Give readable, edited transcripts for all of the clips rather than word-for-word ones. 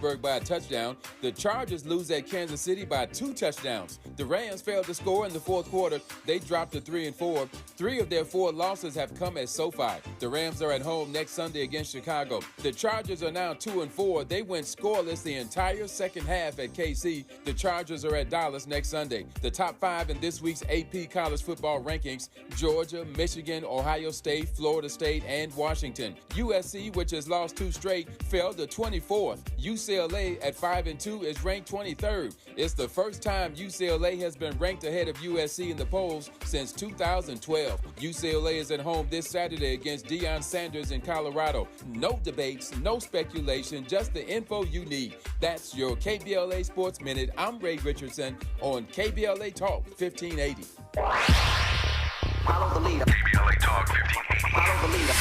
by a touchdown. The Chargers lose at Kansas City by 2 touchdowns. The Rams failed to score in the fourth quarter. They dropped to 3-4. 3 of their 4 losses have come at SoFi. The Rams are at home next Sunday against Chicago. The Chargers are now 2-4. They went scoreless the entire second half at KC. The Chargers are at Dallas next Sunday. The top 5 in this week's AP college football rankings: Georgia, Michigan, Ohio State, Florida State, and Washington. USC, which has lost 2 straight, fell to 24th. UCLA at 5-2 is ranked 23rd. It's the first time UCLA has been ranked ahead of USC in the polls since 2012. UCLA is at home this Saturday against Deion Sanders in Colorado. No debates, no speculation, just the info you need. That's your KBLA Sports Minute. I'm Ray Richardson on KBLA Talk 1580. Follow the leader. KBLA Talk 1580. Follow the leader.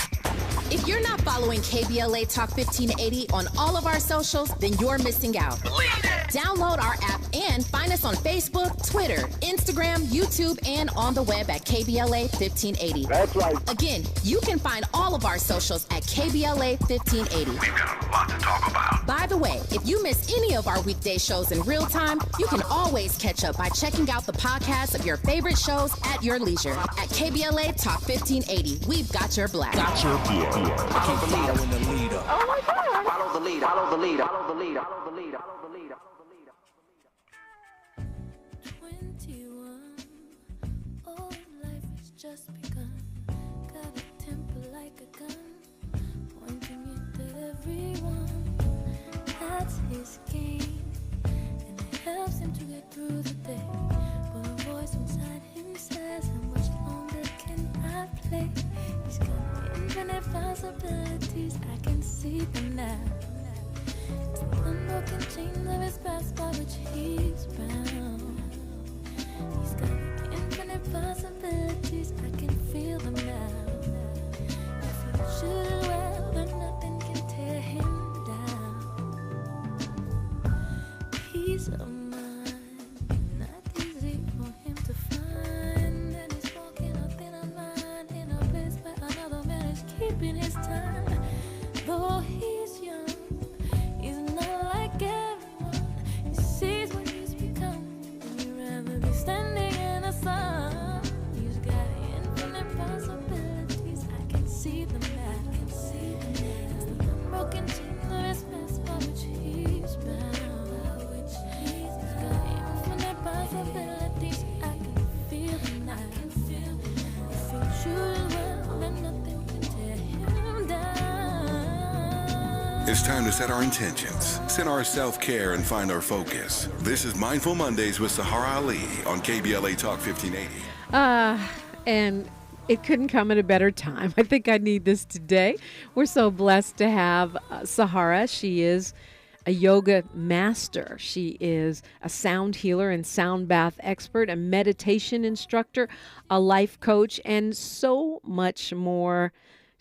If you're not following KBLA Talk 1580 on all of our socials, then you're missing out. Download our app and find us on Facebook, Twitter, Instagram, YouTube, and on the web at KBLA 1580. That's right. Again, you can find all of our socials at KBLA 1580. We've got a lot to talk about. By the way, if you miss any of our weekday shows in real time, you can always catch up by checking out the podcast of your favorite shows at your leisure. At KBLA Talk 1580, we've got your black. Follow the leader. Oh my God. Follow the leader. Follow the leader. Follow the leader. Follow the leader. Follow the leader. 21, oh, life has just begun. Got a temper like a gun, pointing it at everyone. That's his game, and it helps him to get through the day. But a voice inside him says, how much longer can I play? He's got infinite possibilities, I can see them now. It's the unbroken chains of his past by which he's bound. He's got infinite possibilities, I can feel them now. If he chooses well, then nothing can tear him down. Peace of mind, not easy for him to find. And he's walking up in a line, in a place where another man is keeping his time. Though he's young, he's not like everyone. He sees what he's become, and he'd rather be standing in the sun. He's got infinite possibilities, I can see them now. It's the unbroken chains of his past by which he's bound. He's got infinite possibilities, I can feel them now. If he chooses well, then nothing can tear him down. It's time to set our intentions, set our self-care, and find our focus. This is Mindful Mondays with Sahara Ali on KBLA Talk 1580. And it couldn't come at a better time. I think I need this today. We're so blessed to have Sahara. She is a yoga master. She is a sound healer and sound bath expert, a meditation instructor, a life coach, and so much more.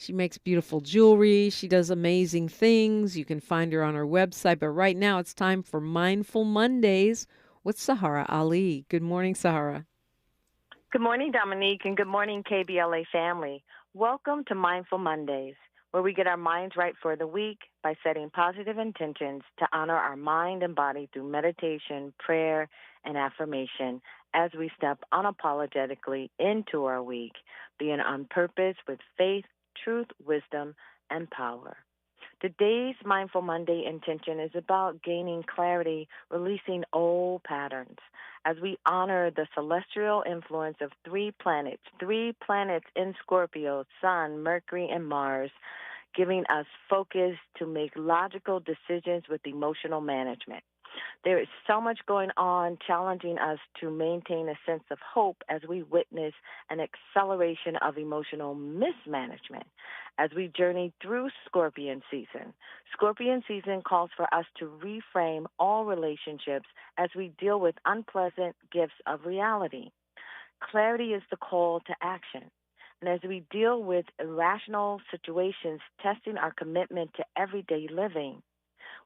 She makes beautiful jewelry. She does amazing things. You can find her on her website. But right now it's time for Mindful Mondays with Sahara Ali. Good morning, Sahara. Good morning, Dominique, and good morning, KBLA family. Welcome to Mindful Mondays, where we get our minds right for the week by setting positive intentions to honor our mind and body through meditation, prayer, and affirmation as we step unapologetically into our week, being on purpose with faith, truth, wisdom, and power. Today's Mindful Monday intention is about gaining clarity, releasing old patterns, as we honor the celestial influence of 3 planets in Scorpio, Sun, Mercury, and Mars, giving us focus to make logical decisions with emotional management. There is so much going on challenging us to maintain a sense of hope as we witness an acceleration of emotional mismanagement as we journey through Scorpion season. Scorpion season calls for us to reframe all relationships as we deal with unpleasant gifts of reality. Clarity is the call to action. And as we deal with irrational situations, testing our commitment to everyday living,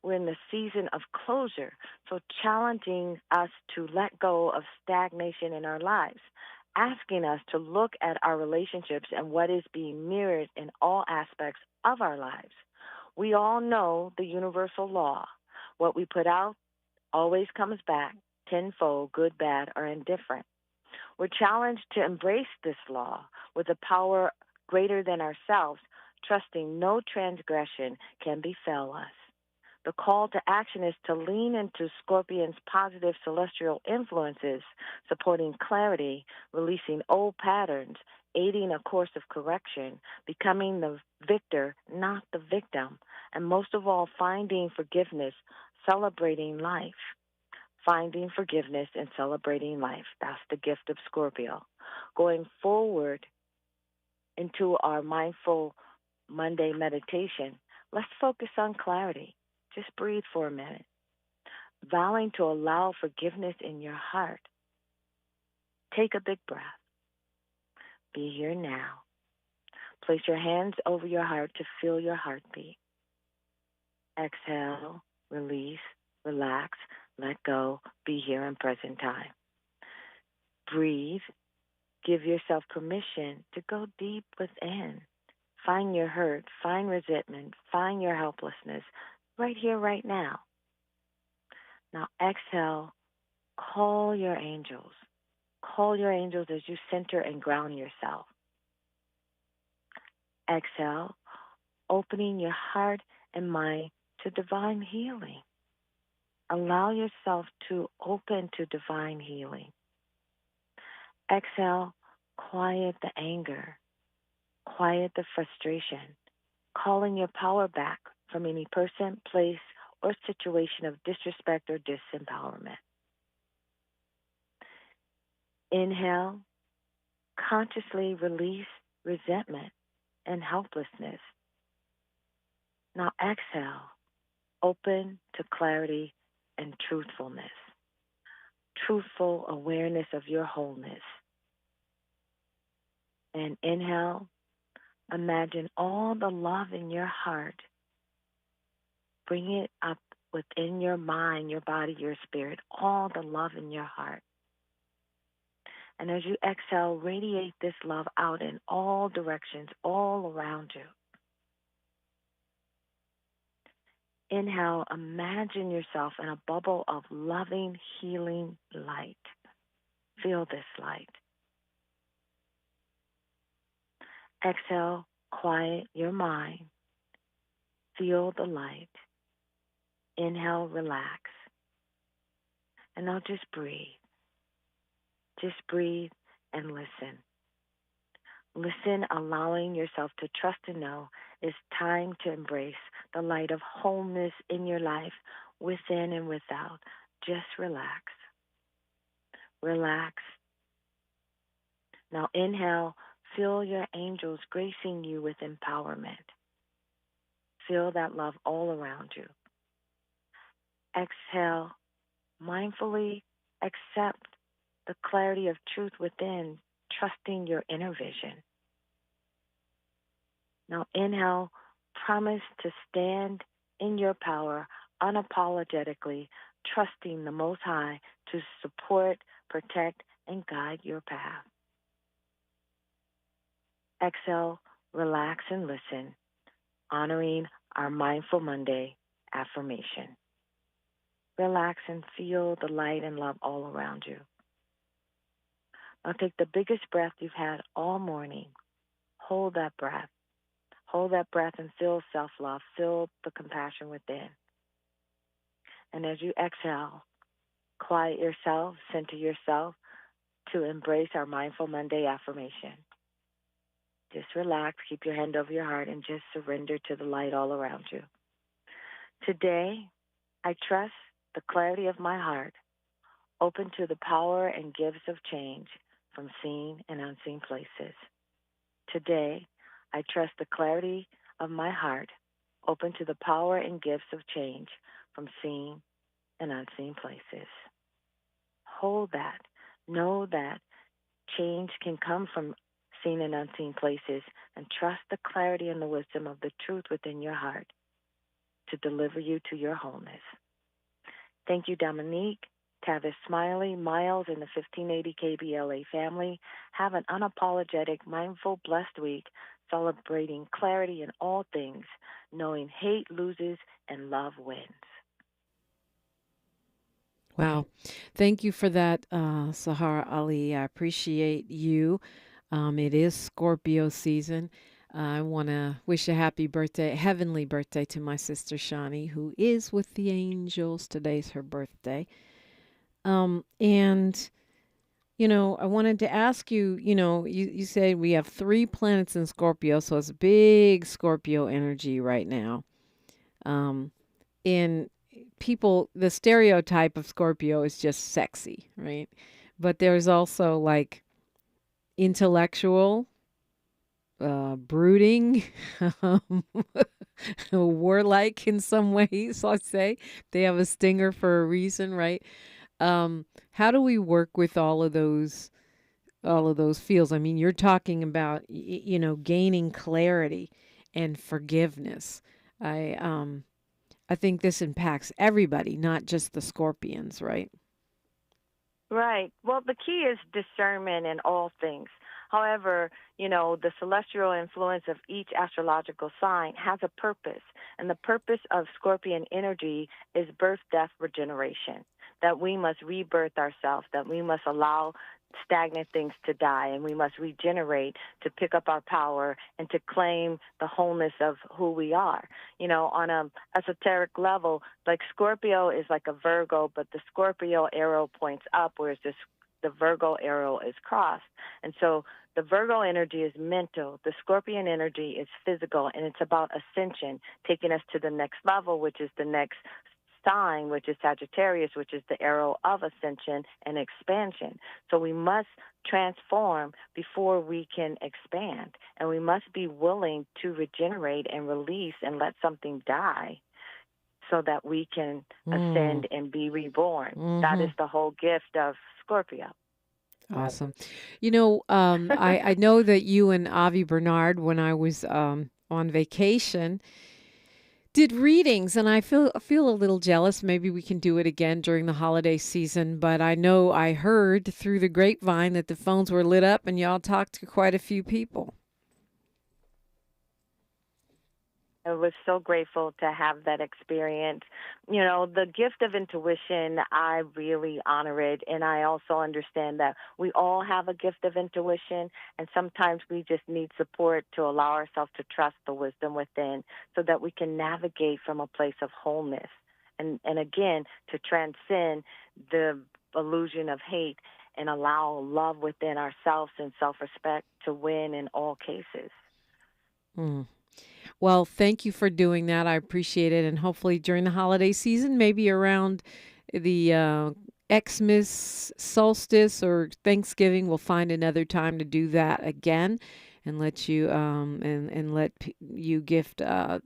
we're in the season of closure, so challenging us to let go of stagnation in our lives, asking us to look at our relationships and what is being mirrored in all aspects of our lives. We all know the universal law. What we put out always comes back tenfold, good, bad, or indifferent. We're challenged to embrace this law with a power greater than ourselves, trusting no transgression can befall us. The call to action is to lean into Scorpion's positive celestial influences, supporting clarity, releasing old patterns, aiding a course of correction, becoming the victor, not the victim, and most of all, finding forgiveness, celebrating life. Finding forgiveness and celebrating life. That's the gift of Scorpio. Going forward into our Mindful Monday meditation, let's focus on clarity. Just breathe for a minute. Vowing to allow forgiveness in your heart. Take a big breath. Be here now. Place your hands over your heart to feel your heartbeat. Exhale, release, relax, let go, be here in present time. Breathe. Give yourself permission to go deep within. Find your hurt, find resentment, find your helplessness right here, right now. Now exhale, call your angels. Call your angels as you center and ground yourself. Exhale, opening your heart and mind to divine healing. Allow yourself to open to divine healing. Exhale, quiet the anger, quiet the frustration, calling your power back from any person, place, or situation of disrespect or disempowerment. Inhale, consciously release resentment and helplessness. Now exhale, open to clarity and truthfulness. Truthful awareness of your wholeness. And inhale, imagine all the love in your heart. Bring it up within your mind, your body, your spirit, all the love in your heart. And as you exhale, radiate this love out in all directions, all around you. Inhale, imagine yourself in a bubble of loving, healing light. Feel this light. Exhale, quiet your mind. Feel the light. Inhale, relax. And now just breathe. Just breathe and listen. Listen, allowing yourself to trust and know it's time to embrace the light of wholeness in your life, within and without. Just relax. Relax. Now inhale, feel your angels gracing you with empowerment. Feel that love all around you. Exhale, mindfully accept the clarity of truth within, trusting your inner vision. Now inhale, promise to stand in your power unapologetically, trusting the Most High to support, protect, and guide your path. Exhale, relax and listen, honoring our Mindful Monday affirmation. Relax and feel the light and love all around you. Now take the biggest breath you've had all morning. Hold that breath. Hold that breath and feel self-love. Feel the compassion within. And as you exhale, quiet yourself, center yourself to embrace our Mindful Monday affirmation. Just relax, keep your hand over your heart, and just surrender to the light all around you. Today, I trust the clarity of my heart, open to the power and gifts of change from seen and unseen places. Today, I trust the clarity of my heart, open to the power and gifts of change from seen and unseen places. Hold that. Know that change can come from seen and unseen places, and trust the clarity and the wisdom of the truth within your heart to deliver you to your wholeness. Thank you, Dominique, Tavis Smiley, Miles, and the 1580 KBLA family. Have an unapologetic, mindful, blessed week, celebrating clarity in all things, knowing hate loses and love wins. Wow. Thank you for that, Sahara Ali. I appreciate you. It is Scorpio season. I want to wish a happy birthday, heavenly birthday to my sister Shani, who is with the angels. Today's her birthday. And, I wanted to ask you, you said we have 3 planets in Scorpio, so it's big Scorpio energy right now. In people, the stereotype of Scorpio is just sexy, right? But there's also like intellectual, brooding, um, warlike in some ways, let's say. They have a stinger for a reason, right? How do we work with all of those feels? I mean, you're talking about gaining clarity and forgiveness. I think this impacts everybody, not just the Scorpions, right? Right. Well, the key is discernment in all things. However, the celestial influence of each astrological sign has a purpose. And the purpose of Scorpion energy is birth, death, regeneration. That we must rebirth ourselves, that we must allow stagnant things to die, and we must regenerate to pick up our power and to claim the wholeness of who we are. On a esoteric level, like Scorpio is like a Virgo, but the Scorpio arrow points up, whereas the Virgo arrow is crossed. And so the Virgo energy is mental, the Scorpion energy is physical, and it's about ascension, taking us to the next level, which is the next sign, which is Sagittarius, which is the arrow of ascension and expansion. So we must transform before we can expand, and we must be willing to regenerate and release and let something die so that we can ascend and be reborn. That is the whole gift of Scorpio. Awesome. I know that you and Avi Bernard, when I was on vacation, did readings, and I feel a little jealous. Maybe we can do it again during the holiday season. But I know I heard through the grapevine that the phones were lit up, and y'all talked to quite a few people. I was so grateful to have that experience. The gift of intuition, I really honor it. And I also understand that we all have a gift of intuition. And sometimes we just need support to allow ourselves to trust the wisdom within so that we can navigate from a place of wholeness. And again, to transcend the illusion of hate and allow love within ourselves and self-respect to win in all cases. Well, thank you for doing that. I appreciate it. And hopefully during the holiday season, maybe around the Xmas solstice or Thanksgiving, we'll find another time to do that again and let you you gift the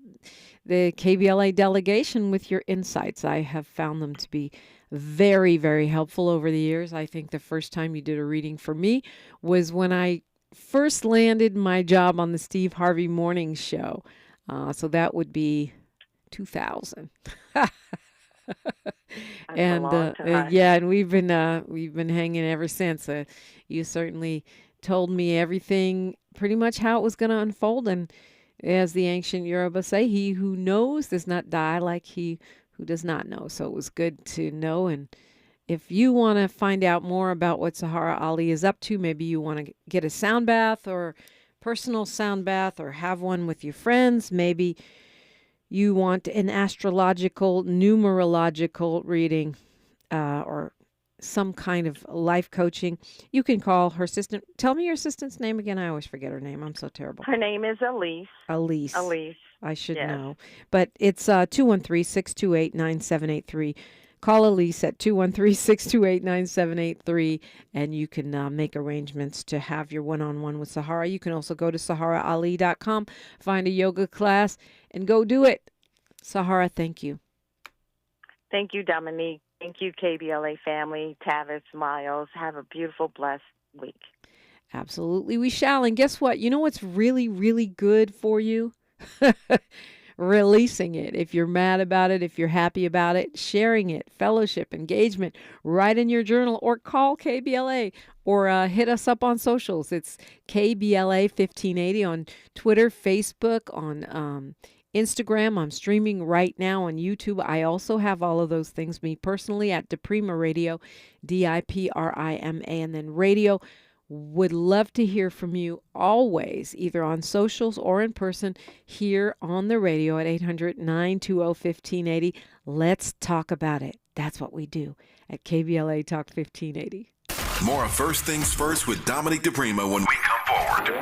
KBLA delegation with your insights. I have found them to be very, very helpful over the years. I think the first time you did a reading for me was when I first landed my job on the Steve Harvey Morning Show. So that would be 2000. And and we've been hanging ever since. You certainly told me everything, pretty much how it was going to unfold. And as the ancient Yoruba say, he who knows does not die like he who does not know. So it was good to know. And if you want to find out more about what Sahara Ali is up to, maybe you want to get a sound bath or personal sound bath or have one with your friends. Maybe you want an astrological, numerological reading or some kind of life coaching. You can call her assistant. Tell me your assistant's name again. I always forget her name. I'm so terrible. Her name is Elise. Elise. I should know. But it's 213-628-9783. Call Elise at 213-628-9783, and you can make arrangements to have your one-on-one with Sahara. You can also go to saharaali.com, find a yoga class, and go do it. Sahara, thank you. Thank you, Dominique. Thank you, KBLA family, Tavis, Miles. Have a beautiful, blessed week. Absolutely, we shall. And guess what? You know what's really, really good for you? Releasing it. If you're mad about it, if you're happy about it, sharing it, fellowship, engagement, write in your journal or call KBLA or hit us up on socials. It's KBLA 1580 on Twitter, Facebook, on Instagram. I'm streaming right now on YouTube. I also have all of those things, me personally, at DiPrima Radio, DiPrima, and then radio. Would love to hear from you always, either on socials or in person here on the radio at 800-920-1580. Let's talk about it. That's what we do at KBLA Talk 1580. More of First Things First with Dominique DiPrima when we come forward.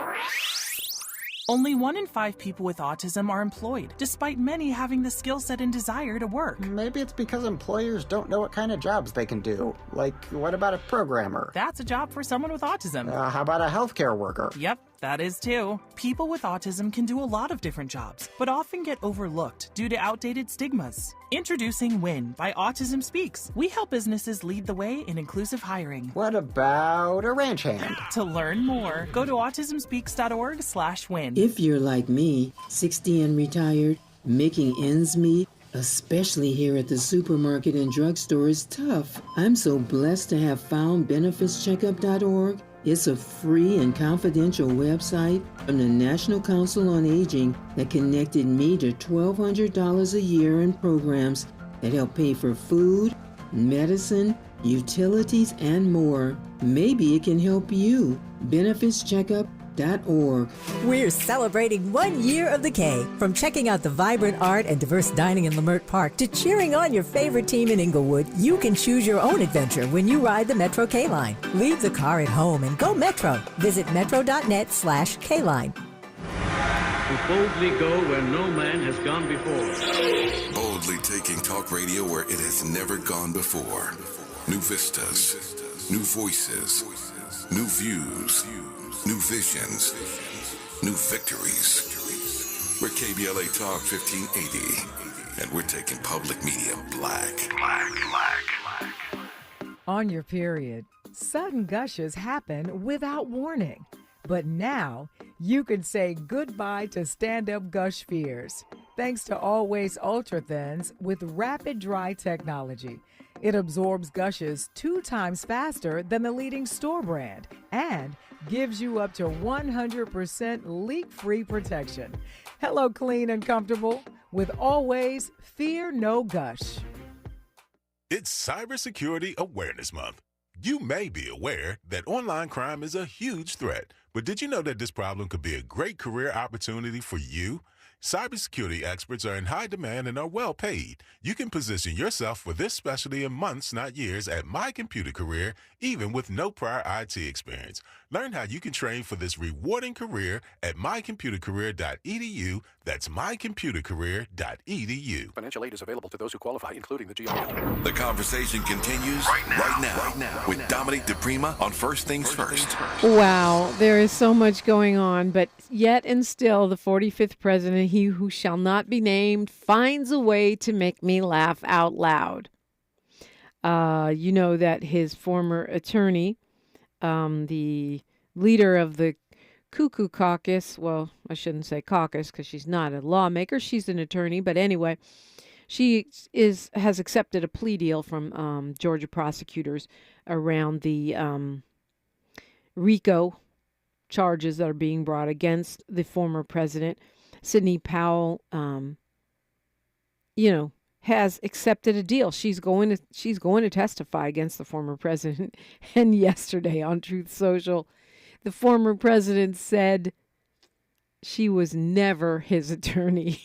Only 1 in 5 people with autism are employed, despite many having the skill set and desire to work. Maybe it's because employers don't know what kind of jobs they can do. Like, what about a programmer? That's a job for someone with autism. How about a healthcare worker? Yep, that is too. People with autism can do a lot of different jobs, but often get overlooked due to outdated stigmas. Introducing WIN by Autism Speaks. We help businesses lead the way in inclusive hiring. What about a ranch hand? To learn more, go to autismspeaks.org/win. If you're like me, 60 and retired, making ends meet, especially here at the supermarket and drugstore, is tough. I'm so blessed to have found benefitscheckup.org. It's a free and confidential website from the National Council on Aging that connected me to $1,200 a year in programs that help pay for food, medicine, utilities, and more. Maybe it can help you. benefitscheckup.org. We're celebrating 1 year of the K. From checking out the vibrant art and diverse dining in Lamert Park to cheering on your favorite team in Inglewood, you can choose your own adventure when you ride the Metro K-Line. Leave the car at home and go Metro. Visit metro.net/K-Line. To boldly go where no man has gone before. Boldly taking talk radio where it has never gone before. New vistas, new voices, new views. New visions, new victories. We're KBLA Talk 1580, and we're taking public media black. On your period, sudden gushes happen without warning. But now, you can say goodbye to stand-up gush fears, thanks to Always Ultra Thins with rapid dry technology. It absorbs gushes 2 times faster than the leading store brand and gives you up to 100% leak-free protection. Hello, clean and comfortable with Always Fear No Gush. It's Cybersecurity Awareness Month. You may be aware that online crime is a huge threat, but did you know that this problem could be a great career opportunity for you? Cybersecurity experts are in high demand and are well paid. You can position yourself for this specialty in months, not years, at My Computer Career, even with no prior IT experience. Learn how you can train for this rewarding career at mycomputercareer.edu. That's mycomputercareer.edu. Financial aid is available to those who qualify, including the GIL. The conversation continues right now with Dominique DiPrima on First Things First. Wow, there is so much going on, but yet and still, the 45th president, he who shall not be named, finds a way to make me laugh out loud. You know that his former attorney, the leader of the Cuckoo Caucus, well, I shouldn't say caucus because she's not a lawmaker, she's an attorney, but anyway, she has accepted a plea deal from Georgia prosecutors around the RICO charges that are being brought against the former president. Sidney Powell, has accepted a deal. She's going to testify against the former president. And yesterday on Truth Social, the former president said she was never his attorney.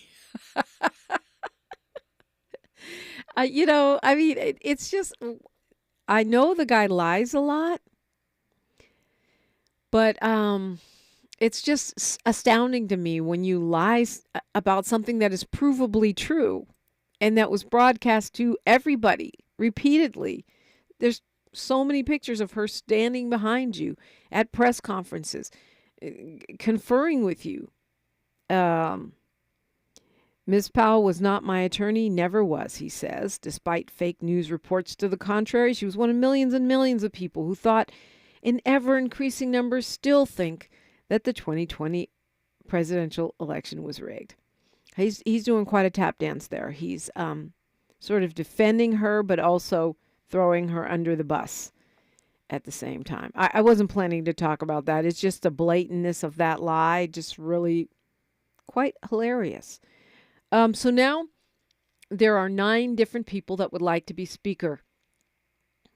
It's just, I know the guy lies a lot, but it's just astounding to me when you lie about something that is provably true and that was broadcast to everybody repeatedly. There's so many pictures of her standing behind you at press conferences, conferring with you. Ms. Powell was not my attorney, never was, he says. Despite fake news reports to the contrary, she was one of millions and millions of people who thought, in ever-increasing numbers, still think that the 2020 presidential election was rigged. He's doing quite a tap dance there. He's sort of defending her, but also throwing her under the bus at the same time. I wasn't planning to talk about that. It's just the blatantness of that lie, just really quite hilarious. So now there are 9 different people that would like to be Speaker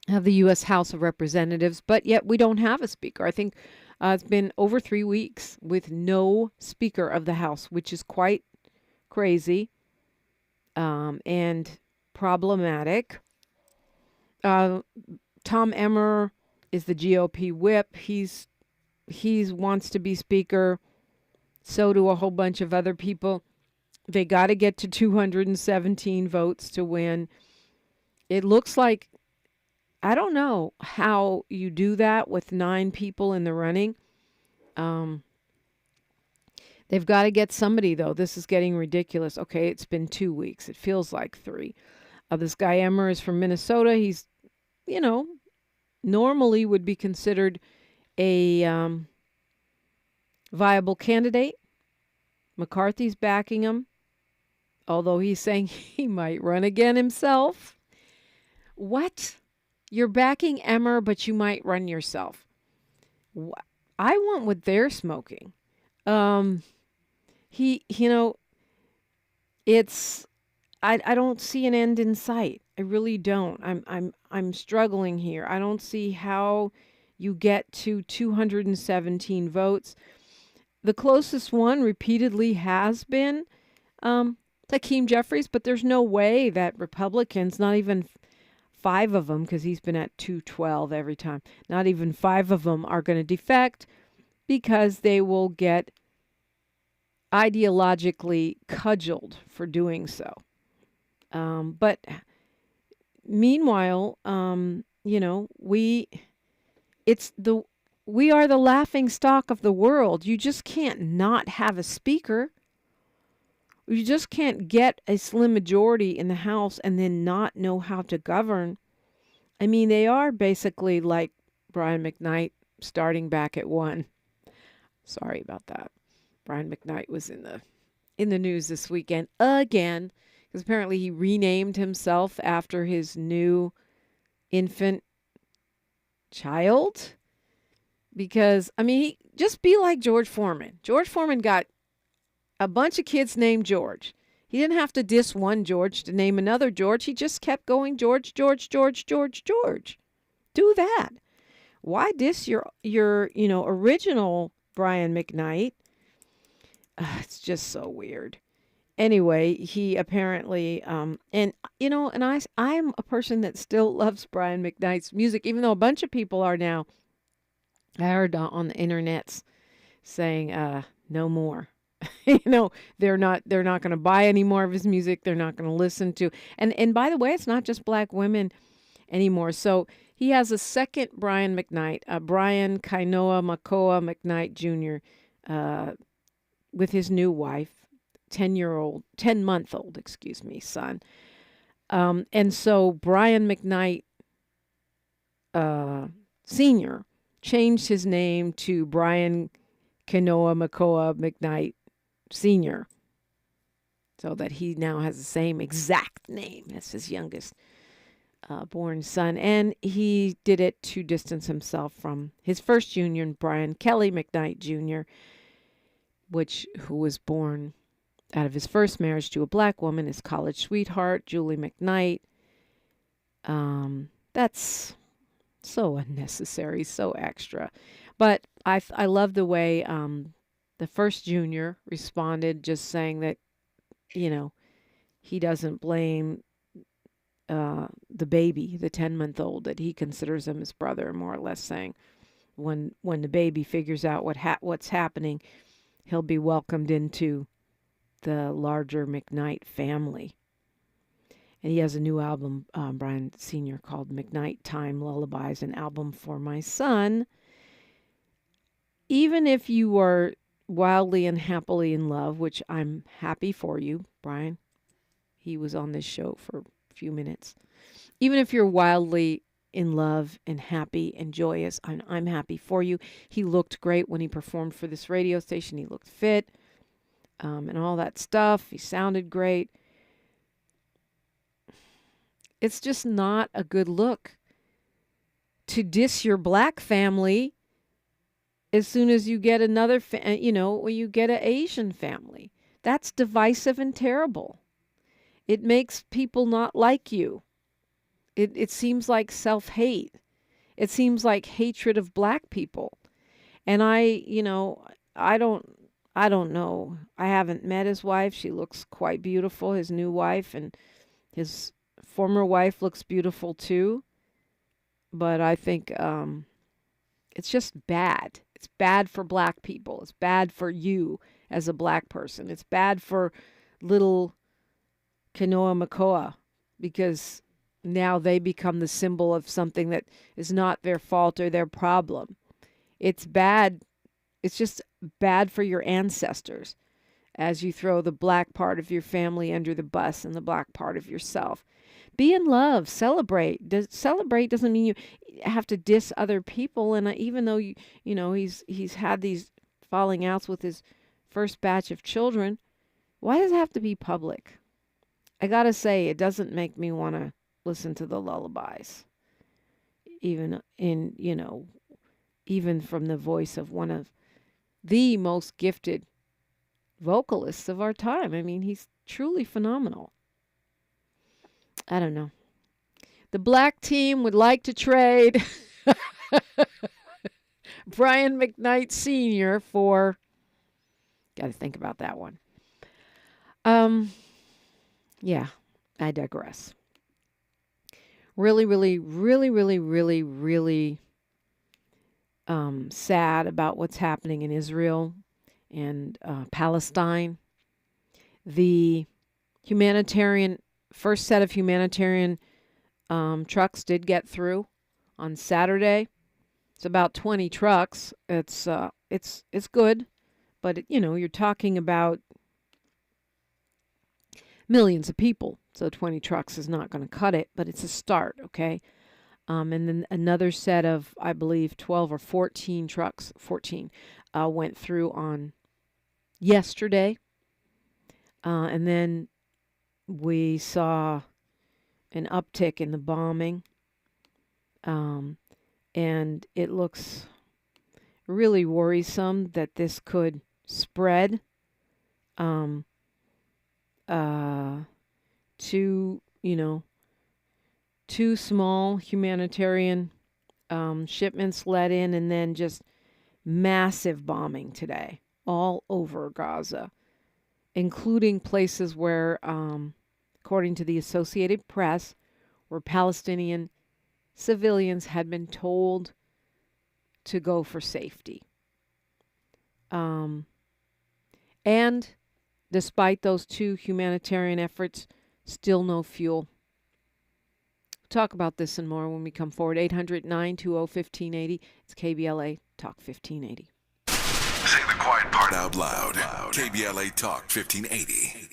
of the U.S. House of Representatives, but yet we don't have a Speaker. I think it's been over 3 weeks with no Speaker of the House, which is quite crazy and problematic. Tom Emmer is the GOP whip. He wants to be Speaker. So do a whole bunch of other people. They got to get to 217 votes to win. It looks like, I don't know how you do that with 9 people in the running. They've got to get somebody, though. This is getting ridiculous. Okay, it's been 2 weeks. It feels like 3. This guy Emmer is from Minnesota. He's, normally would be considered a viable candidate. McCarthy's backing him, although he's saying he might run again himself. What? You're backing Emmer, but you might run yourself. I want what they're smoking. It's I don't see an end in sight. I really don't. I'm struggling here. I don't see how you get to 217 votes. The closest one repeatedly has been Hakeem Jeffries, but there's no way that Republicans, not even 5 of them, because he's been at 212 every time, not even 5 of them are going to defect because they will get ideologically cudgeled for doing so. But meanwhile, we are the laughing stock of the world. You just can't not have a speaker. You just can't get a slim majority in the House and then not know how to govern. I mean, they are basically like Brian McKnight starting back at 1. Sorry about that. Brian McKnight was in the news this weekend again, because apparently he renamed himself after his new infant child. Because, he just be like George Foreman. George Foreman got a bunch of kids named George. He didn't have to diss one George to name another George. He just kept going George. Do that. Why diss your original Brian McKnight? It's just so weird. Anyway, he apparently, I'm a person that still loves Brian McKnight's music, even though a bunch of people are now, I heard on the internets saying, no more. They're not going to buy any more of his music. They're not going to listen to. And by the way, it's not just black women anymore. So he has a second Brian McKnight, Brian Kainoa Makoa McKnight Jr., with his new wife, 10-month-old, son. And so Brian McKnight Sr. changed his name to Brian Kainoa Makoa McKnight Sr., so that he now has the same exact name as his youngest born son. And he did it to distance himself from his first union, Brian Kelly McKnight Jr., who was born out of his first marriage to a black woman, his college sweetheart, Julie McKnight. That's so unnecessary, so extra. But I love the way the first junior responded, just saying that, he doesn't blame the baby, the 10-month-old, that he considers him his brother, more or less saying when the baby figures out what's happening, he'll be welcomed into the larger McKnight family. And he has a new album, Brian Sr., called McKnight Time Lullabies, an album for my son. Even if you are wildly and happily in love, which I'm happy for you, Brian. He was on this show for a few minutes. Even if you're wildly in love and happy and joyous, I'm happy for you. He looked great when he performed for this radio station. He looked fit and all that stuff. He sounded great. It's just not a good look to diss your black family as soon as you get another, when you get an Asian family. That's divisive and terrible. It makes people not like you. It seems like self-hate. It seems like hatred of black people. And I don't know. I haven't met his wife. She looks quite beautiful, his new wife, and his former wife looks beautiful too. But I think it's just bad. It's bad for black people. It's bad for you as a black person. It's bad for little Kanoa Makoa, because now they become the symbol of something that is not their fault or their problem. It's bad. It's just bad for your ancestors as you throw the black part of your family under the bus and the black part of yourself. Be in love. Celebrate. Celebrate doesn't mean you have to diss other people. And even though he's had these falling outs with his first batch of children, why does it have to be public? I gotta say, it doesn't make me want to listen to the lullabies, even from the voice of one of the most gifted vocalists of our time. I mean, he's truly phenomenal. I don't know. The black team would like to trade Brian McKnight Sr. for... Got to think about that one. Yeah, I digress. Really, really, really, really, really, really sad about what's happening in Israel and Palestine. The first set of humanitarian trucks did get through on Saturday. It's about 20 trucks. It's good, but you're talking about millions of people. So 20 trucks is not going to cut it, but it's a start, okay? And then another set of, I believe, 12 or 14 trucks, went through on yesterday. And then we saw an uptick in the bombing. And it looks really worrisome that this could spread to, two small humanitarian shipments let in, and then just massive bombing today all over Gaza, including places where, according to the Associated Press, where Palestinian civilians had been told to go for safety. And despite those two humanitarian efforts, still no fuel. Talk about this and more when we come forward. 800-920-1580. It's KBLA Talk 1580. Say the quiet part out loud. KBLA Talk 1580.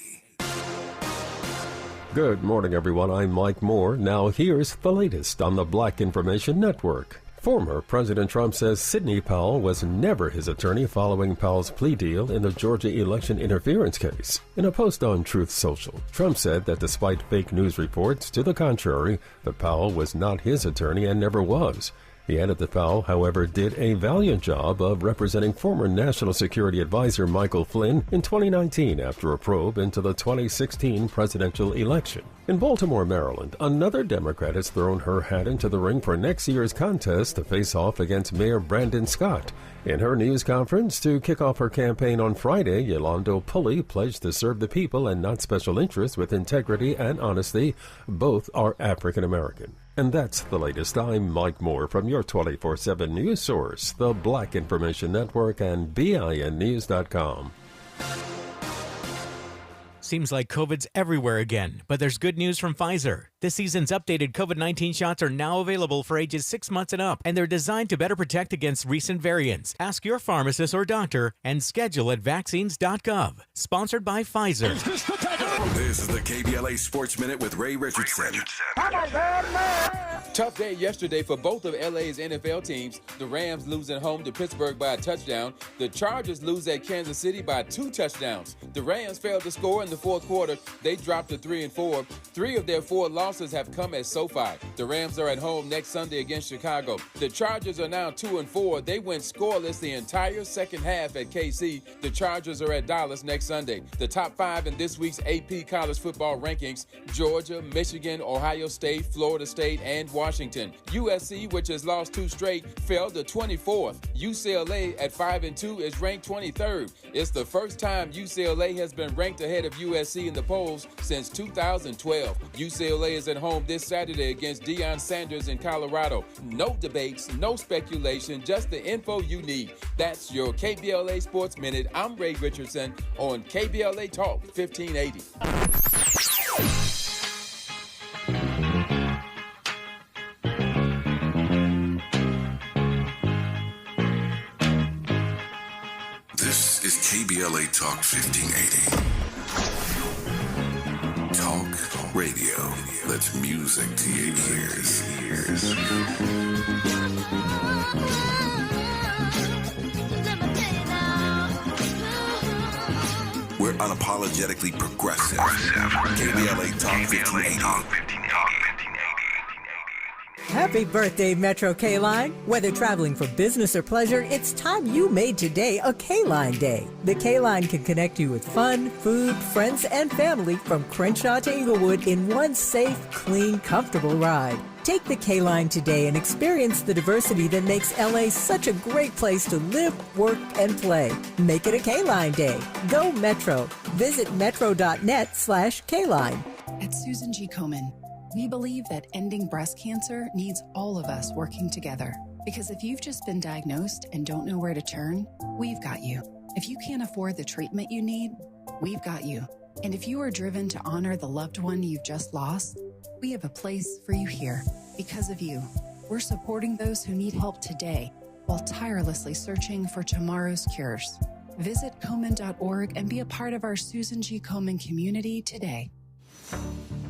Good morning, everyone. I'm Mike Moore. Now here's the latest on the Black Information Network. Former President Trump says Sidney Powell was never his attorney following Powell's plea deal in the Georgia election interference case. In a post on Truth Social, Trump said that despite fake news reports to the contrary, that Powell was not his attorney and never was. He added that Powell, however, did a valiant job of representing former National Security Advisor Michael Flynn in 2019 after a probe into the 2016 presidential election. In Baltimore, Maryland, another Democrat has thrown her hat into the ring for next year's contest to face off against Mayor Brandon Scott. In her news conference to kick off her campaign on Friday, Yolanda Pulley pledged to serve the people and not special interests with integrity and honesty. Both are African American. And that's the latest. I'm Mike Moore from your 24/7 news source, the Black Information Network and BINnews.com. Seems like COVID's everywhere again, but there's good news from Pfizer. This season's updated COVID-19 shots are now available for ages 6 months and up, and they're designed to better protect against recent variants. Ask your pharmacist or doctor and schedule at vaccines.gov. Sponsored by Pfizer. This is the KBLA Sports Minute with Ray Richardson. Tough day yesterday for both of LA's NFL teams. The Rams losing home to Pittsburgh by a touchdown. The Chargers lose at Kansas City by 2 touchdowns. The Rams failed to score in the fourth quarter. They dropped to 3-4. 3 of their 4 losses have come at SoFi. The Rams are at home next Sunday against Chicago. The Chargers are now 2-4. They went scoreless the entire second half at KC. The Chargers are at Dallas next Sunday. The top 5 in this week's AP college football rankings: Georgia, Michigan, Ohio State, Florida State, and Washington. USC, which has lost 2 straight, fell to 24th. UCLA at 5-2 is ranked 23rd. It's the first time UCLA has been ranked ahead of USC in the polls since 2012. UCLA is at home this Saturday against Deion Sanders in Colorado. No debates, no speculation, just the info you need. That's your KBLA Sports Minute. I'm Ray Richardson on KBLA Talk 1580. This is KBLA Talk 1580. Talk radio. That's music to your ears. We're unapologetically progressive. KBLA Talk 1580. Happy birthday, Metro K-Line. Whether traveling for business or pleasure, it's time you made today a K-Line day. The K-Line can connect you with fun, food, friends, and family from Crenshaw to Inglewood in one safe, clean, comfortable ride. Take the K-Line today and experience the diversity that makes LA such a great place to live, work, and play. Make it a K-Line day. Go Metro. Visit metro.net/K-Line. At Susan G. Komen, we believe that ending breast cancer needs all of us working together. Because if you've just been diagnosed and don't know where to turn, we've got you. If you can't afford the treatment you need, we've got you. And if you are driven to honor the loved one you've just lost, we have a place for you here. Because of you, we're supporting those who need help today while tirelessly searching for tomorrow's cures. Visit Komen.org and be a part of our Susan G. Komen community today.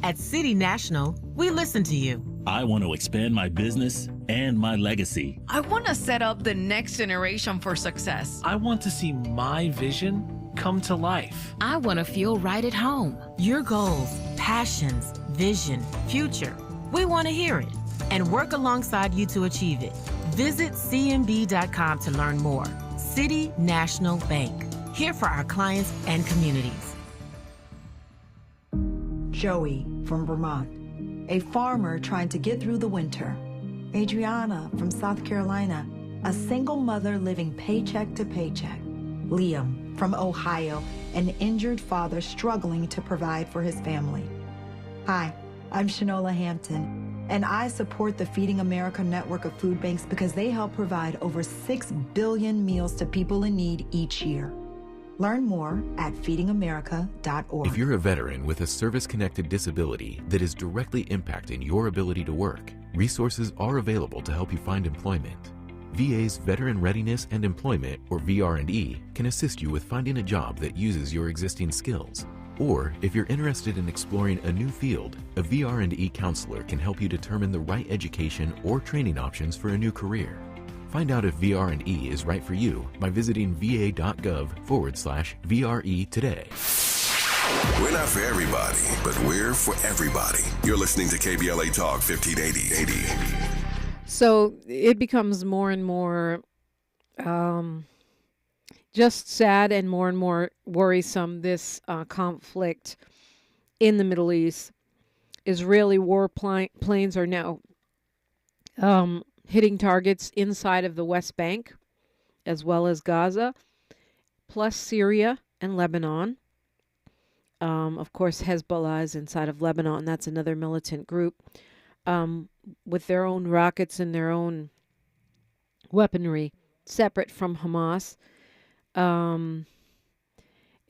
At City National, we listen to you. I want to expand my business and my legacy. I want to set up the next generation for success. I want to see my vision come to life. I want to feel right at home. Your goals, passions, vision, future. We want to hear it and work alongside you to achieve it. Visit cnb.com to learn more. City National Bank. Here for our clients and communities. Joey from Vermont, a farmer trying to get through the winter. Adriana from South Carolina, a single mother living paycheck to paycheck. Liam from Ohio, an injured father struggling to provide for his family. Hi, I'm Shanola Hampton, and I support the Feeding America network of food banks because they help provide over 6 billion meals to people in need each year. Learn more at feedingamerica.org. If you're a veteran with a service-connected disability that is directly impacting your ability to work, resources are available to help you find employment. VA's Veteran Readiness and Employment, or VR&E, can assist you with finding a job that uses your existing skills. Or, if you're interested in exploring a new field, a VR&E counselor can help you determine the right education or training options for a new career. Find out if VR&E is right for you by visiting va.gov/VRE today. We're not for everybody, but we're for everybody. You're listening to KBLA Talk 1580. So it becomes more and more just sad and more worrisome, this conflict in the Middle East. Israeli planes are now hitting targets inside of the West Bank, as well as Gaza, plus Syria and Lebanon. Of course, Hezbollah is inside of Lebanon. That's another militant group with their own rockets and their own weaponry, separate from Hamas. And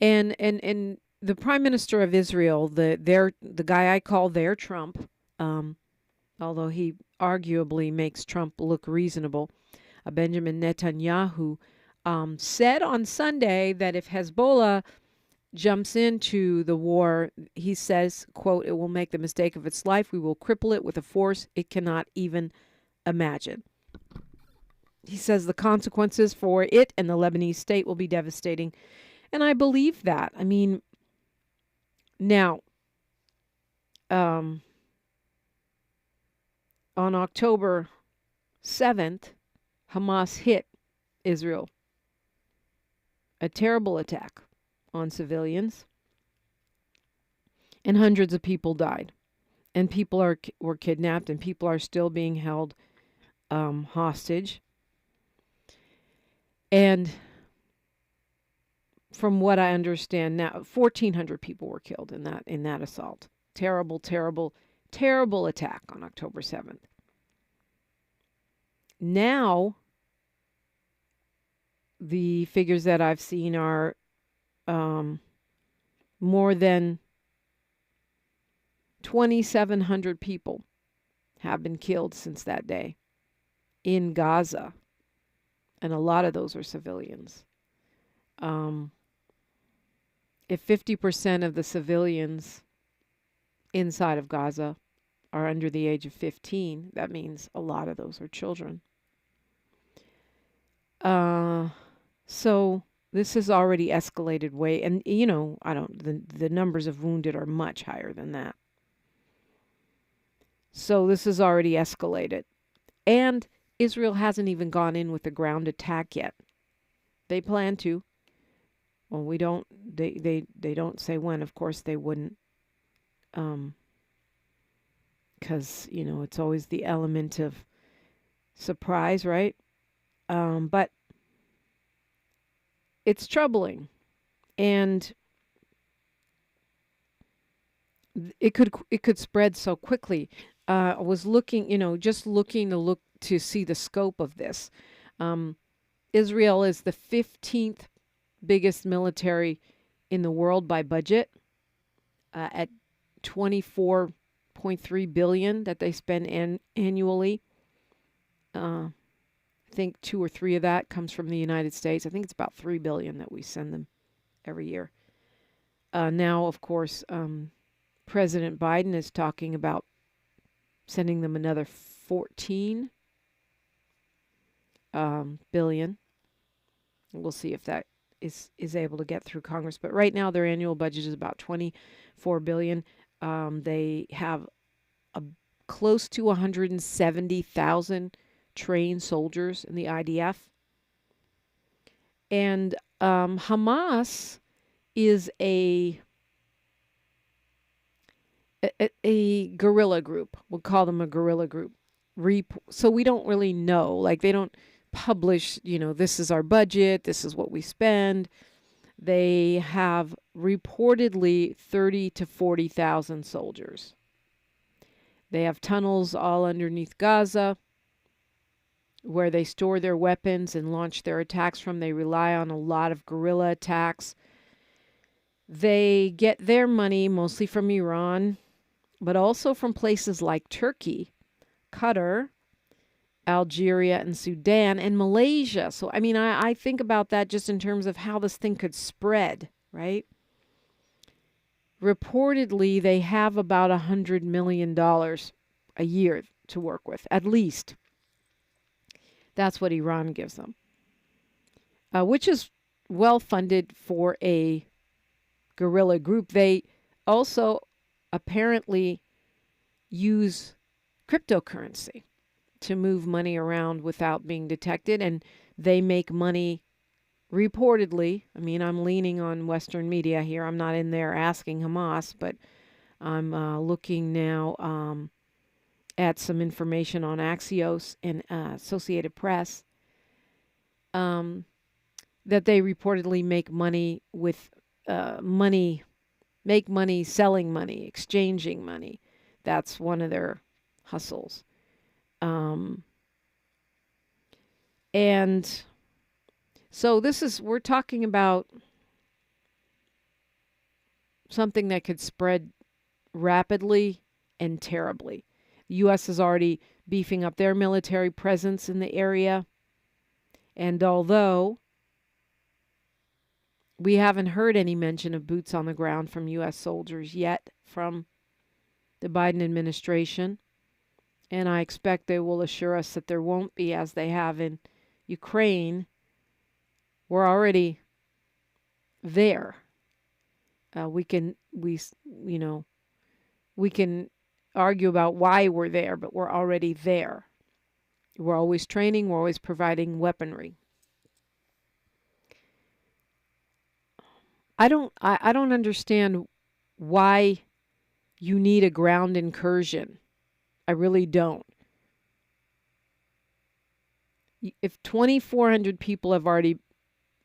the Prime Minister of Israel, the guy I call their Trump, although he arguably makes Trump look reasonable, Benjamin Netanyahu, said on Sunday that if Hezbollah jumps into the war. He says, quote, "It will make the mistake of its life. We will cripple it with a force it cannot even imagine." He says the consequences for it and the Lebanese state will be devastating. And I believe that. I mean, now, on October 7th, Hamas hit Israel. A terrible attack on civilians. And hundreds of people died. And people were kidnapped, and people are still being held hostage. And from what I understand now, 1,400 people were killed in that assault. Terrible, terrible, terrible attack on October 7th. Now, the figures that I've seen are more than 2,700 people have been killed since that day in Gaza. And a lot of those are civilians. If 50% of the civilians inside of Gaza are under the age of 15, that means a lot of those are children. So this has already escalated way, and the numbers of wounded are much higher than that. So this has already escalated. And Israel hasn't even gone in with a ground attack yet. They plan to. Well, they don't say when. Of course they wouldn't. Because, it's always the element of surprise, right? But it's troubling. And it could spread so quickly. I was looking, to see the scope of this. Israel is the 15th biggest military in the world by budget, at $24.3 billion that they spend annually. I think 2 or 3 of that comes from the United States. I think it's about $3 billion that we send them every year. Now, of course, President Biden is talking about sending them another 14 billion. We'll see if that is able to get through Congress. But right now, their annual budget is about $24 billion. They have close to 170,000 trained soldiers in the IDF. And Hamas is a guerrilla group. We'll call them a guerrilla group. So we don't really know. Like, they don't publish, this is our budget, this is what we spend. They have reportedly 30 to 40,000 soldiers. They have tunnels all underneath Gaza where they store their weapons and launch their attacks from. They rely on a lot of guerrilla attacks. They get their money mostly from Iran, but also from places like Turkey, Qatar, Algeria, and Sudan, and Malaysia. So, I think about that just in terms of how this thing could spread, right? Reportedly, they have about $100 million a year to work with, at least. That's what Iran gives them, which is well funded for a guerrilla group. They also apparently use cryptocurrency to move money around without being detected, and they make money reportedly. I'm leaning on Western media here. I'm not in there asking Hamas, but I'm looking now at some information on Axios and Associated Press, that they reportedly make money with make money selling money, exchanging money. That's one of their hustles. And so we're talking about something that could spread rapidly and terribly. The U.S. is already beefing up their military presence in the area. And although We haven't heard any mention of boots on the ground from U.S. soldiers yet from the Biden administration. And I expect they will assure us that there won't be, as they have in Ukraine. We're already there. We can argue about why we're there, but we're already there. We're always training. We're always providing weaponry. I don't understand why you need a ground incursion. I really don't. If 2,400 people have already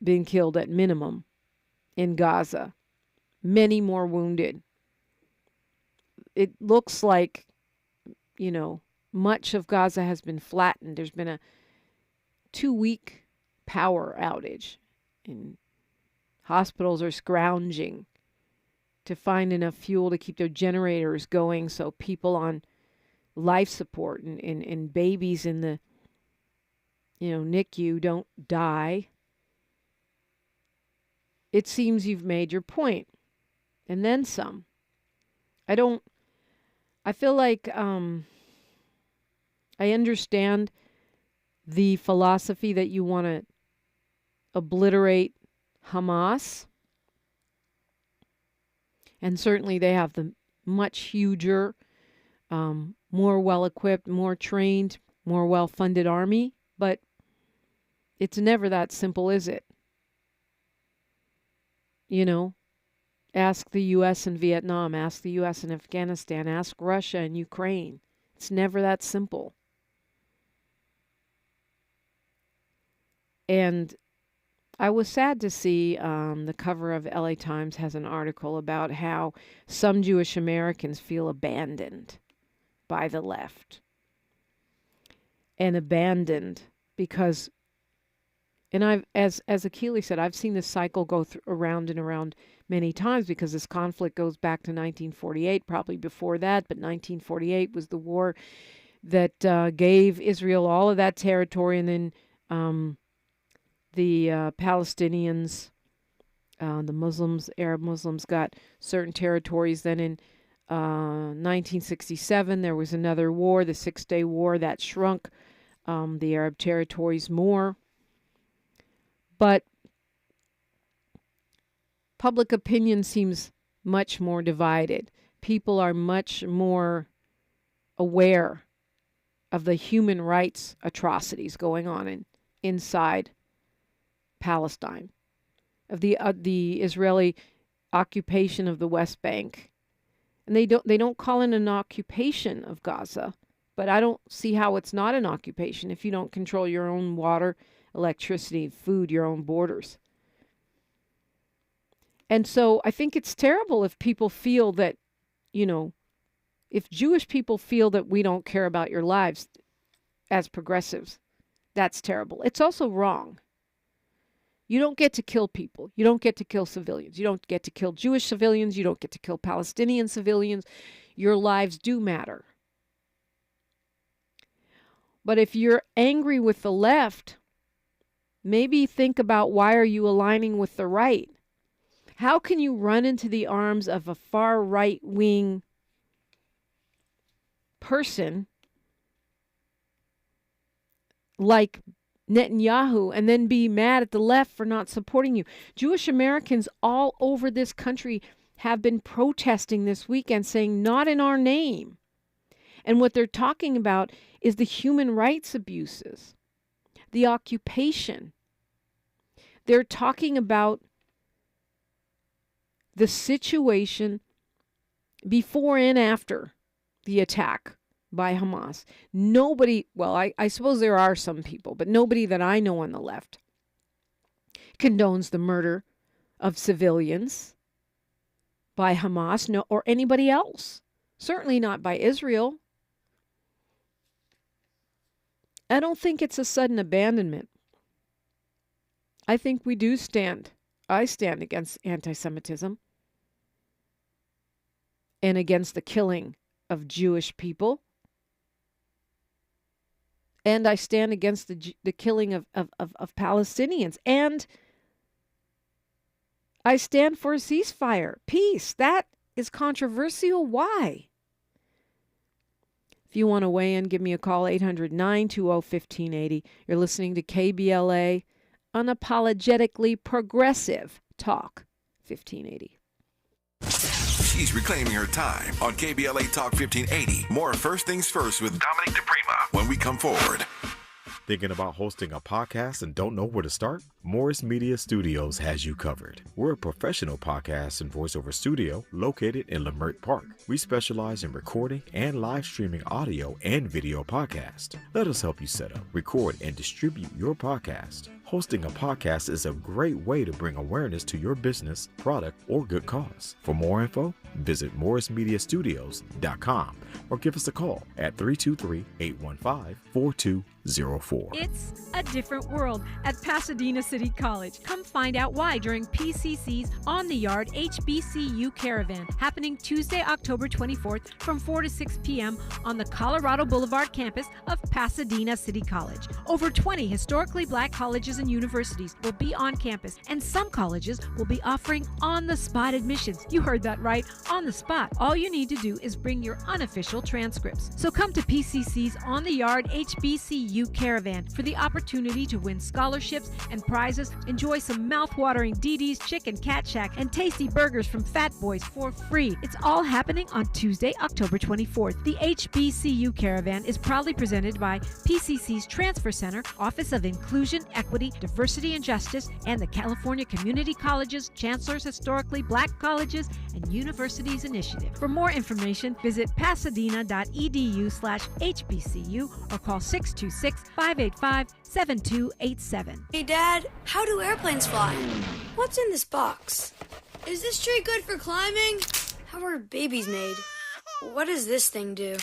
been killed at minimum in Gaza, many more wounded, it looks like, much of Gaza has been flattened. There's been a 2-week power outage, and hospitals are scrounging to find enough fuel to keep their generators going so people on life support and babies in the NICU don't die. It seems you've made your point, and then some. I feel like I understand the philosophy that you want to obliterate Hamas, and certainly they have the much huger, more well-equipped, more trained, more well-funded army, but it's never that simple, is it? Ask the U.S. in Vietnam, ask the U.S. in Afghanistan, ask Russia and Ukraine. It's never that simple. And I was sad to see the cover of LA Times has an article about how some Jewish Americans feel abandoned by the left. And abandoned because, and as Akili said, I've seen this cycle go around and around many times because this conflict goes back to 1948, probably before that, but 1948 was the war that gave Israel all of that territory, and then the Palestinians, the Muslims, Arab Muslims, got certain territories. Then in 1967, there was another war, the Six-Day War, that shrunk the Arab territories more. But public opinion seems much more divided. People are much more aware of the human rights atrocities going on inside Palestine, of the Israeli occupation of the West Bank. And they don't call it an occupation of Gaza, but I don't see how it's not an occupation if you don't control your own water, electricity, food, your own borders. And so I think it's terrible if people feel that, if Jewish people feel that we don't care about your lives as progressives. That's terrible. It's also wrong. You don't get to kill people. You don't get to kill civilians. You don't get to kill Jewish civilians. You don't get to kill Palestinian civilians. Your lives do matter. But if you're angry with the left, maybe think about, why are you aligning with the right? How can you run into the arms of a far right-wing person like Netanyahu and then be mad at the left for not supporting you? Jewish Americans all over this country have been protesting this weekend, saying, not in our name. And what they're talking about is the human rights abuses, the occupation. They're talking about the situation before and after the attack by Hamas. Nobody, well, I suppose there are some people, but nobody that I know on the left condones the murder of civilians by Hamas, or anybody else. Certainly not by Israel. I don't think it's a sudden abandonment. I think I stand against anti-Semitism and against the killing of Jewish people. And I stand against the killing of Palestinians. And I stand for a ceasefire, peace. That is controversial. Why? If you want to weigh in, give me a call, 800-920-1580. You're listening to KBLA, unapologetically progressive talk, 1580. She's reclaiming her time on KBLA Talk 1580. More First Things First with Dominique DiPrima when we come forward. Thinking about hosting a podcast and don't know where to start? Morris Media Studios has you covered. We're a professional podcast and voiceover studio located in Leimert Park. We specialize in recording and live streaming audio and video podcasts. Let us help you set up, record, and distribute your podcast. Hosting a podcast is a great way to bring awareness to your business, product, or good cause. For more info, visit morrismediastudios.com or give us a call at 323-815-4204. It's a different world at Pasadena City College. Come find out why during PCC's On the Yard HBCU Caravan, happening Tuesday, October 24th from 4 to 6 p.m. on the Colorado Boulevard campus of Pasadena City College. Over 20 historically black colleges and universities will be on campus, and some colleges will be offering on-the-spot admissions. You heard that right, on the spot. All you need to do is bring your unofficial transcripts. So come to PCC's On the Yard HBCU Caravan for the opportunity to win scholarships and prizes, enjoy some mouth-watering DD's Chicken Cat Shack, and tasty burgers from Fat Boys for free. It's all happening on Tuesday, October 24th. The HBCU Caravan is proudly presented by PCC's Transfer Center, Office of Inclusion, Equity, Diversity, and Justice, and the California Community Colleges, Chancellor's Historically Black Colleges, and Universities Initiative. For more information, visit pasadena.edu/HBCU or call 626-585-7287. Hey, Dad, how do airplanes fly? What's in this box? Is this tree good for climbing? How are babies made? What does this thing do?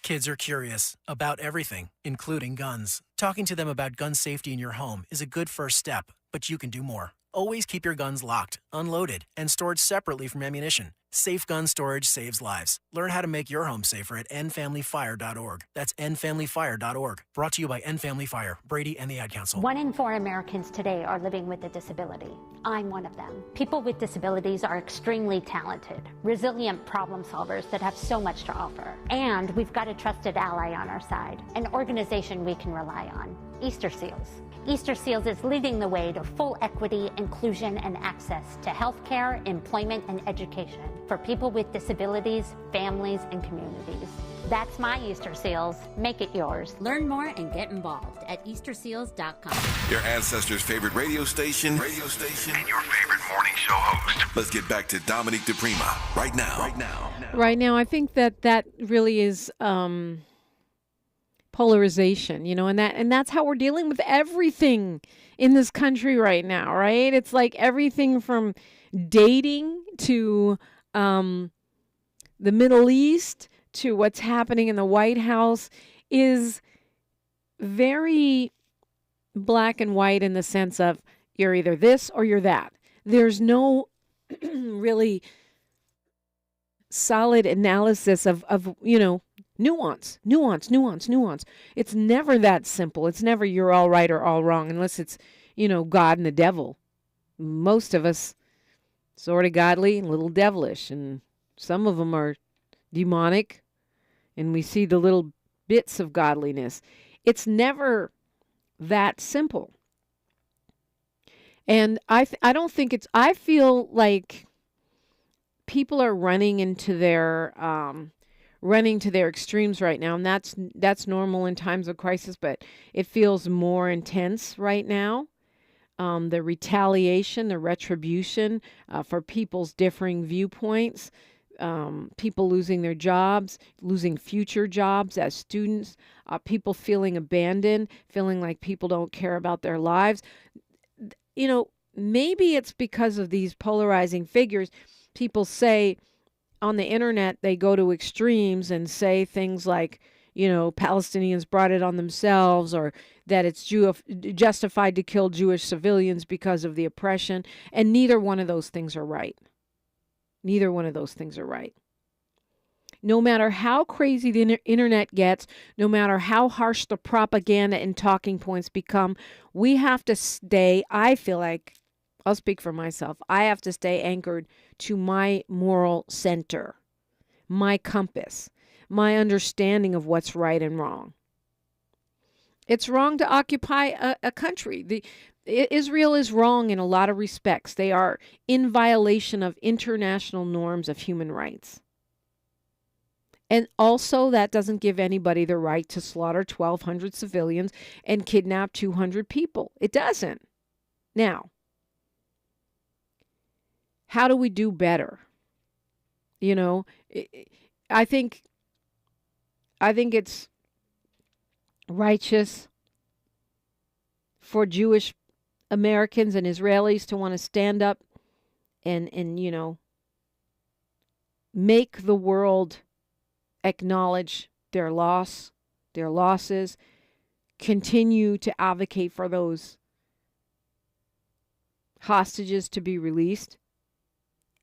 Kids are curious about everything, including guns. Talking to them about gun safety in your home is a good first step, but you can do more. Always keep your guns locked, unloaded, and stored separately from ammunition. Safe gun storage saves lives. Learn how to make your home safer at endfamilyfire.org. That's endfamilyfire.org. Brought to you by End Family Fire, Brady, and the Ad Council. 1 in 4 Americans today are living with a disability. I'm one of them. People with disabilities are extremely talented, resilient problem solvers that have so much to offer. And we've got a trusted ally on our side, an organization we can rely on, Easter Seals. Easter Seals is leading the way to full equity, inclusion, and access to healthcare, employment, and education for people with disabilities, families, and communities. That's my Easter Seals. Make it yours. Learn more and get involved at easterseals.com. Your ancestors' favorite radio station, and your favorite morning show host. Let's get back to Dominique DiPrima right now. Right now, I think that really is polarization, and that's how we're dealing with everything in this country right now, right? It's like everything from dating to the Middle East to what's happening in the White House is very black and white in the sense of you're either this or you're that. There's no really solid analysis of nuance. It's never that simple. It's never you're all right or all wrong unless it's, God and the devil. Most of us sort of godly and a little devilish, and some of them are demonic, and we see the little bits of godliness. It's never that simple. And I feel like people are running to their extremes right now, and that's normal in times of crisis, but it feels more intense right now. The retaliation, the retribution for people's differing viewpoints, people losing their jobs, losing future jobs as students, people feeling abandoned, feeling like people don't care about their lives. Maybe it's because of these polarizing figures. People say on the internet, they go to extremes and say things like, Palestinians brought it on themselves, or that it's justified to kill Jewish civilians because of the oppression. And neither one of those things are right. Neither one of those things are right. No matter how crazy the internet gets, no matter how harsh the propaganda and talking points become, we have to stay, I feel like, I'll speak for myself. I have to stay anchored to my moral center, my compass, my understanding of what's right and wrong. It's wrong to occupy a country. Israel is wrong in a lot of respects. They are in violation of international norms of human rights. And also, that doesn't give anybody the right to slaughter 1,200 civilians and kidnap 200 people. It doesn't. Now, how do we do better? You know, I think it's righteous for Jewish Americans and Israelis to want to stand up and you know, make the world acknowledge their losses, continue to advocate for those hostages to be released.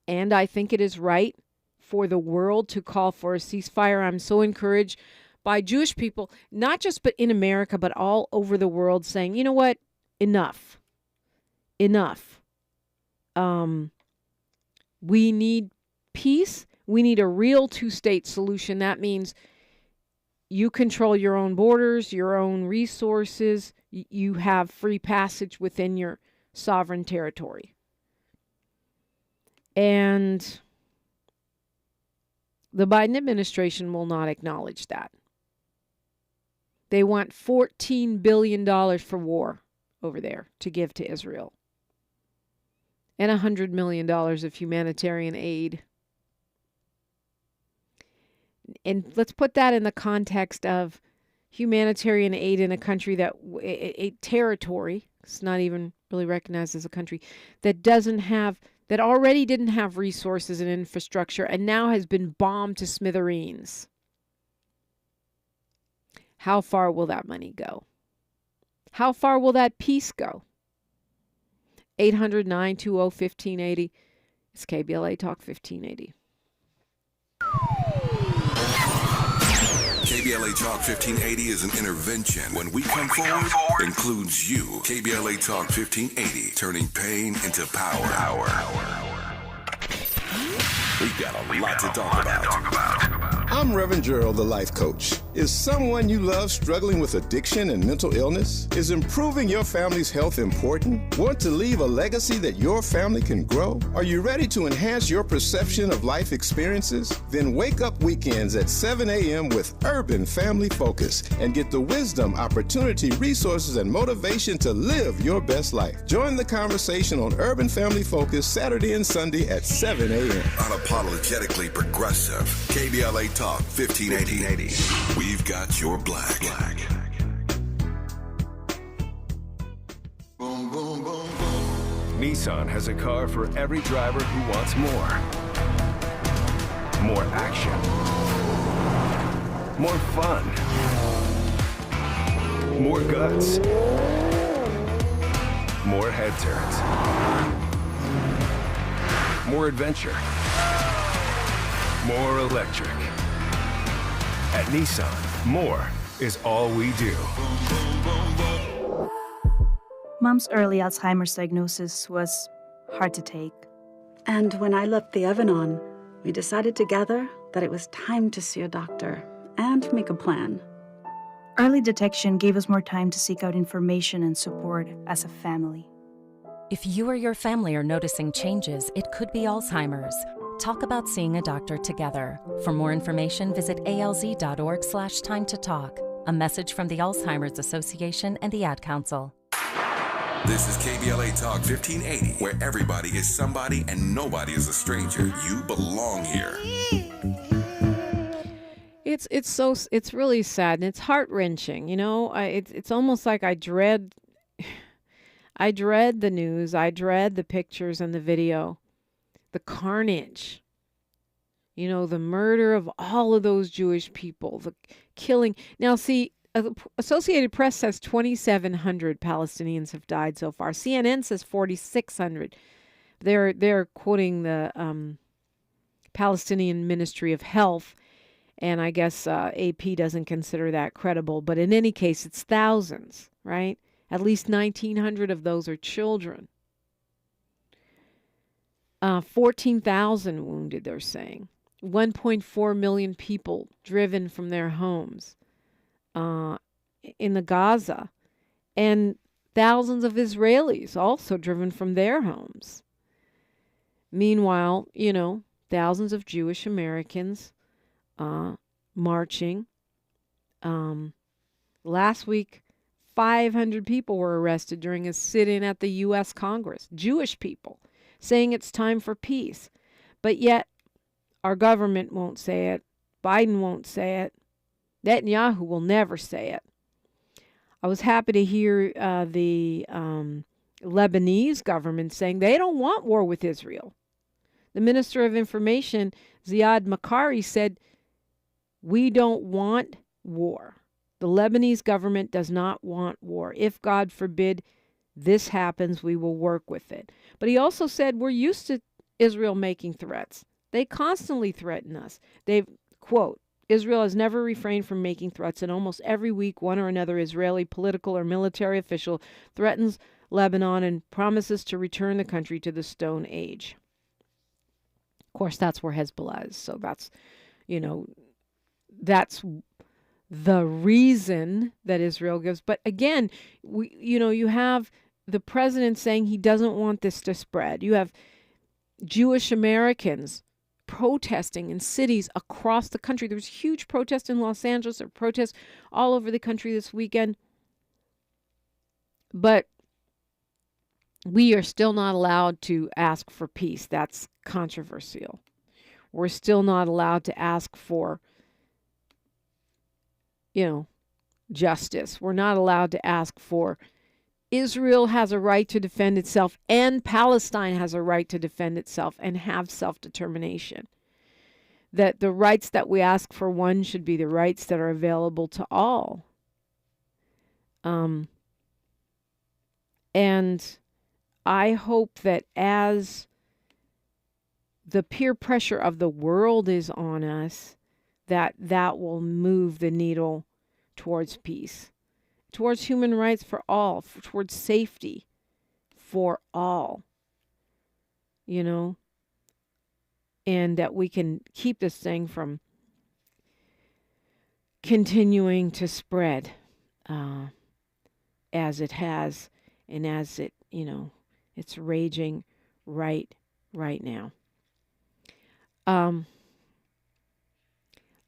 And I think it is right for the world to call for a ceasefire. I'm so encouraged by Jewish people, not just but in America, but all over the world, saying, you know what, enough. We need peace. We need a real two-state solution. That means you control your own borders, your own resources. You have free passage within your sovereign territory. And the Biden administration will not acknowledge that. They want $14 billion for war over there to give to Israel. And $100 million of humanitarian aid. And let's put that in the context of humanitarian aid in a country that, a territory, it's not even really recognized as a country, that already didn't have resources and infrastructure and now has been bombed to smithereens. How far will that money go? How far will that peace go? 800-920-1580. It's KBLA Talk 1580. KBLA Talk 1580 is an intervention. When we come forward, includes you. KBLA Talk 1580, turning pain into power. We've got a lot to talk about. I'm Reverend Gerald, the life coach. Is someone you love struggling with addiction and mental illness? Is improving your family's health important? Want to leave a legacy that your family can grow? Are you ready to enhance your perception of life experiences? Then wake up weekends at 7 a.m. with Urban Family Focus and get the wisdom, opportunity, resources, and motivation to live your best life. Join the conversation on Urban Family Focus Saturday and Sunday at 7 a.m. Unapologetically progressive. KBLA Talk 1580. We've got your black. Boom, boom, boom, boom. Nissan has a car for every driver who wants more. More action. More fun. More guts. More head turns. More adventure. More electric. At Nissan, more is all we do. Mom's early Alzheimer's diagnosis was hard to take. And when I left the oven on, we decided together that it was time to see a doctor and make a plan. Early detection gave us more time to seek out information and support as a family. If you or your family are noticing changes, it could be Alzheimer's. Talk about seeing a doctor together. For more information, visit alz.org/time to talk. A message from the Alzheimer's Association and the Ad Council. This is KBLA Talk 1580, where everybody is somebody and nobody is a stranger. You belong here. It's really sad and it's heart-wrenching. You know, it's almost like I dread the news. I dread the pictures and the video. The carnage, you know, the murder of all of those Jewish people, the killing. Now, see, Associated Press says 2,700 Palestinians have died so far. CNN says 4,600. They're quoting the Palestinian Ministry of Health, and I guess AP doesn't consider that credible. But in any case, it's thousands, right? At least 1,900 of those are children. 14,000 wounded, they're saying. 1.4 million people driven from their homes in the Gaza. And thousands of Israelis also driven from their homes. Meanwhile, thousands of Jewish Americans marching. Last week, 500 people were arrested during a sit-in at the U.S. Congress. Jewish people saying it's time for peace. But yet, our government won't say it. Biden won't say it. Netanyahu will never say it. I was happy to hear the Lebanese government saying they don't want war with Israel. The Minister of Information, Ziad Makari, said, we don't want war. The Lebanese government does not want war. If, God forbid, this happens, we will work with it. But he also said, we're used to Israel making threats. They constantly threaten us. They've, quote, Israel has never refrained from making threats, and almost every week one or another Israeli political or military official threatens Lebanon and promises to return the country to the Stone Age. Of course, that's where Hezbollah is. So that's, that's the reason that Israel gives. But again, you have the president saying he doesn't want this to spread. You have Jewish Americans protesting in cities across the country. There was huge protests in Los Angeles, or protests all over the country this weekend. But we are still not allowed to ask for peace. That's controversial. We're still not allowed to ask for, justice. We're not allowed to ask for Israel has a right to defend itself, and Palestine has a right to defend itself and have self-determination. That the rights that we ask for one should be the rights that are available to all. And I hope that as the peer pressure of the world is on us, that will move the needle towards peace, towards human rights for all, towards safety for all, and that we can keep this thing from continuing to spread as it has, and as it, it's raging right now.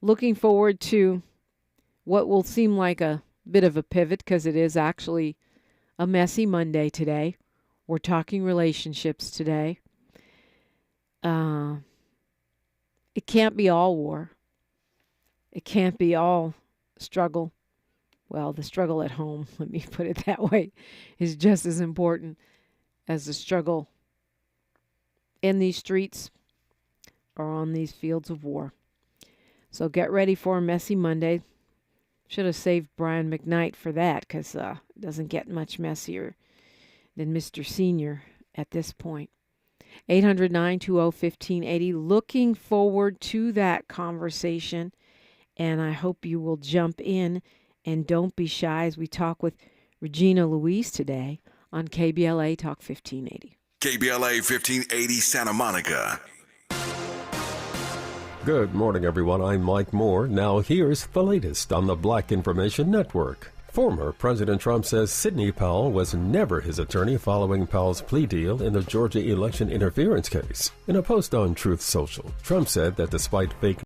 Looking forward to what will seem like a bit of a pivot, because it is actually a messy Monday today. We're talking relationships today. It can't be all war. It can't be all struggle. Well, the struggle at home, let me put it that way, is just as important as the struggle in these streets or on these fields of war. So get ready for a messy Monday. Should have saved Brian McKnight for that, because it doesn't get much messier than Mr. Senior at this point. 800-920-1580. Looking forward to that conversation, and I hope you will jump in, and don't be shy as we talk with Regina Louise today on KBLA Talk 1580. KBLA 1580 Santa Monica. Good morning, everyone. I'm Mike Moore. Now here's the latest on the Black Information Network. Former President Trump says Sidney Powell was never his attorney following Powell's plea deal in the Georgia election interference case. In a post on Truth Social, Trump said that despite fake